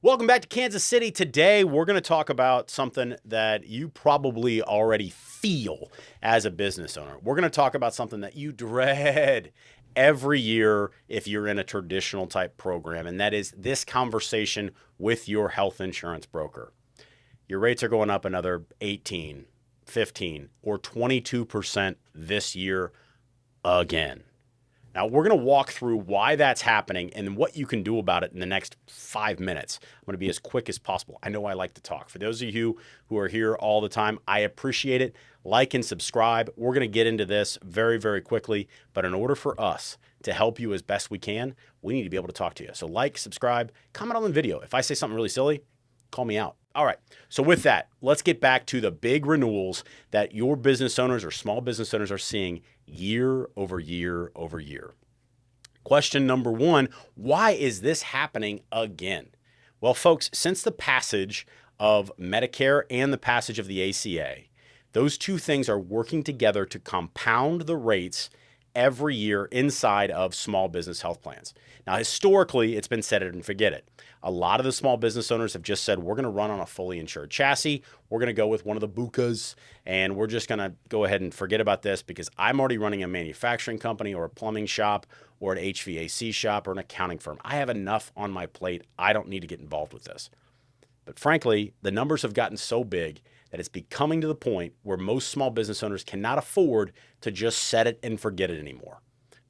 Welcome back to Kansas City. Today, we're going to talk about something that you probably already feel as a business owner. We're going to talk about something that you dread every year if you're in a traditional type program, and that is this conversation with your health insurance broker. Your rates are going up another 18, 15, or 22% this year again. Now, we're going to walk through why that's happening and what you can do about it in the next 5 minutes. I'm going to be as quick as possible. I know I like to talk. For those of you who are here all the time, I appreciate it. Like and subscribe. We're going to get into this very, very quickly. But in order for us to help you as best we can, we need to be able to talk to you. So like, subscribe, comment on the video. If I say something really silly, call me out. All right. So with that, let's get back to the big renewals that your business owners or small business owners are seeing year over year over year. Question number one, why is this happening again? Well, folks, since the passage of Medicare and the passage of the ACA, those two things are working together to compound the rates every year inside of small business health plans. Now, historically, it's been set it and forget it. A lot of the small business owners have just said, we're going to run on a fully insured chassis. We're going to go with one of the BUCAs, and we're just going to go ahead and forget about this because I'm already running a manufacturing company or a plumbing shop or an HVAC shop or an accounting firm. I have enough on my plate. I don't need to get involved with this. But frankly, the numbers have gotten so big that it's becoming to the point where most small business owners cannot afford to just set it and forget it anymore.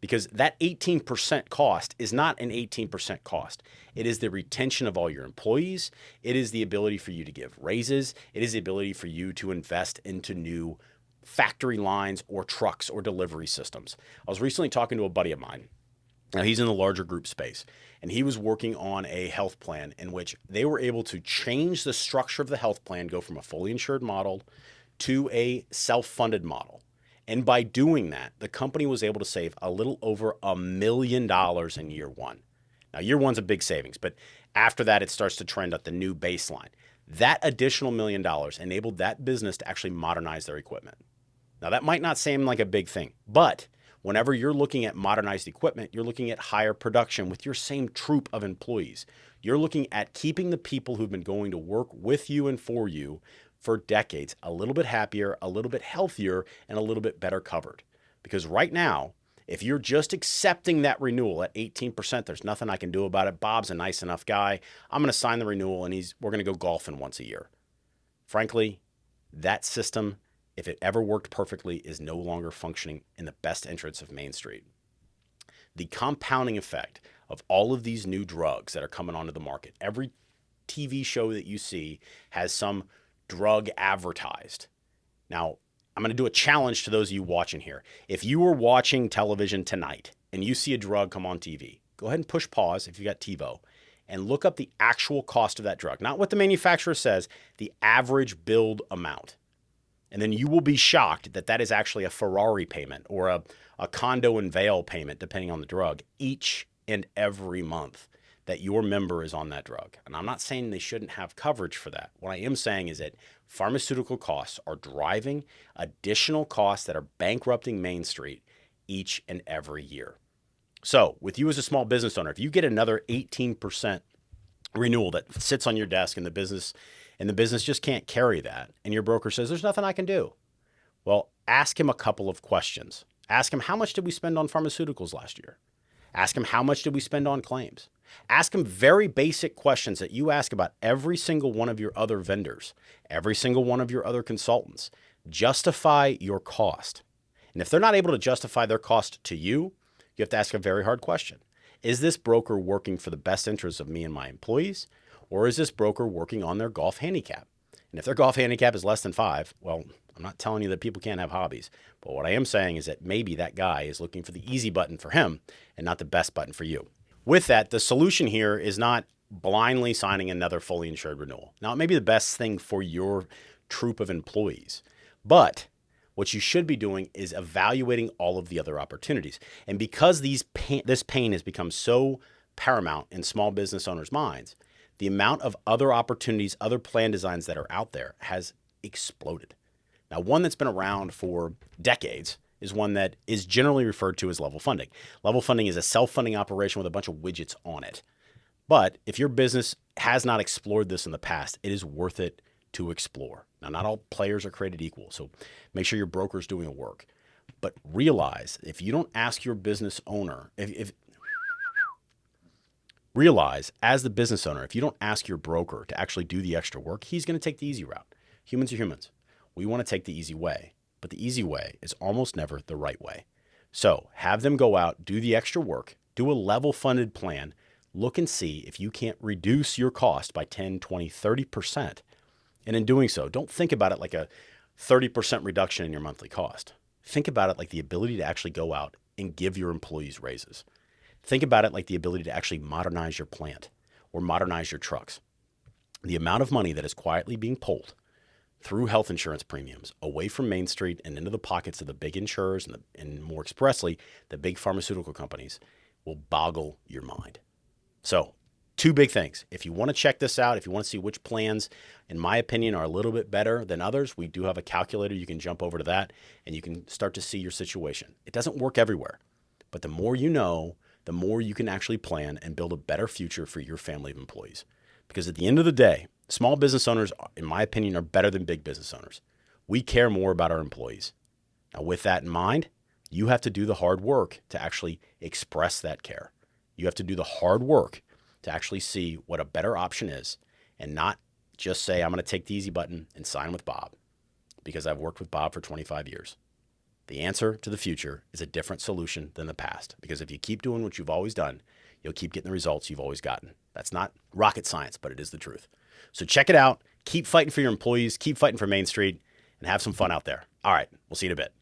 Because that 18% cost is not an 18% cost. It is the retention of all your employees. It is the ability for you to give raises. It is the ability for you to invest into new factory lines or trucks or delivery systems. I was recently talking to a buddy of mine. Now, he's in the larger group space, and he was working on a health plan in which they were able to change the structure of the health plan, go from a fully insured model to a self-funded model. And by doing that, the company was able to save a little over $1 million in year one. Now, year one's a big savings, but after that, it starts to trend at the new baseline. That additional $1 million enabled that business to actually modernize their equipment. Now, that might not seem like a big thing, but whenever you're looking at modernized equipment, you're looking at higher production with your same troop of employees. You're looking at keeping the people who've been going to work with you and for you for decades a little bit happier, a little bit healthier, and a little bit better covered. Because right now, if you're just accepting that renewal at 18%, there's nothing I can do about it. Bob's a nice enough guy. I'm going to sign the renewal and we're going to go golfing once a year. Frankly, that system, if it ever worked perfectly, is no longer functioning in the best interests of Main Street. The compounding effect of all of these new drugs that are coming onto the market, every TV show that you see has some drug advertised. Now, I'm going to do a challenge to those of you watching here. If you were watching television tonight and you see a drug come on TV, go ahead and push pause if you got TiVo and look up the actual cost of that drug. Not what the manufacturer says, the average billed amount. And then you will be shocked that that is actually a Ferrari payment or a condo and Vail payment, depending on the drug, each and every month that your member is on that drug. And I'm not saying they shouldn't have coverage for that. What I am saying is that pharmaceutical costs are driving additional costs that are bankrupting Main Street each and every year. So with you as a small business owner, if you get another 18% renewal that sits on your desk and the business just can't carry that, and your broker says, there's nothing I can do. Well, ask him a couple of questions. Ask him, how much did we spend on pharmaceuticals last year? Ask him, how much did we spend on claims? Ask him very basic questions that you ask about every single one of your other vendors, every single one of your other consultants. Justify your cost. And if they're not able to justify their cost to you, you have to ask a very hard question. Is this broker working for the best interests of me and my employees? Or is this broker working on their golf handicap? And if their golf handicap is less than 5, well, I'm not telling you that people can't have hobbies. But what I am saying is that maybe that guy is looking for the easy button for him and not the best button for you. With that, the solution here is not blindly signing another fully insured renewal. Now, it may be the best thing for your troop of employees, but what you should be doing is evaluating all of the other opportunities. And because this pain has become so paramount in small business owners' minds, the amount of other opportunities, other plan designs that are out there has exploded. Now, one that's been around for decades is one that is generally referred to as level funding. Level funding is a self-funding operation with a bunch of widgets on it. But if your business has not explored this in the past, it is worth it to explore. Now, not all players are created equal, so make sure your broker's doing the work. But realize if you don't ask your business owner, realize as the business owner, if you don't ask your broker to actually do the extra work, he's going to take the easy route. Humans are humans. We want to take the easy way, but the easy way is almost never the right way. So have them go out, do the extra work, do a level funded plan, look and see if you can't reduce your cost by 10, 20, 30%. And in doing so, don't think about it like a 30% reduction in your monthly cost. Think about it like the ability to actually go out and give your employees raises. Think about it like the ability to actually modernize your plant or modernize your trucks. The amount of money that is quietly being pulled through health insurance premiums away from Main Street and into the pockets of the big insurers and more expressly, the big pharmaceutical companies will boggle your mind. So 2 big things. If you want to check this out, if you want to see which plans, in my opinion, are a little bit better than others, we do have a calculator. You can jump over to that and you can start to see your situation. It doesn't work everywhere, but the more you know, the more you can actually plan and build a better future for your family of employees. Because at the end of the day, small business owners, in my opinion, are better than big business owners. We care more about our employees. Now, with that in mind, you have to do the hard work to actually express that care. You have to do the hard work to actually see what a better option is and not just say, I'm going to take the easy button and sign with Bob because I've worked with Bob for 25 years. The answer to the future is a different solution than the past, because if you keep doing what you've always done, you'll keep getting the results you've always gotten. That's not rocket science, but it is the truth. So check it out. Keep fighting for your employees, keep fighting for Main Street, and have some fun out there. All right, we'll see you in a bit.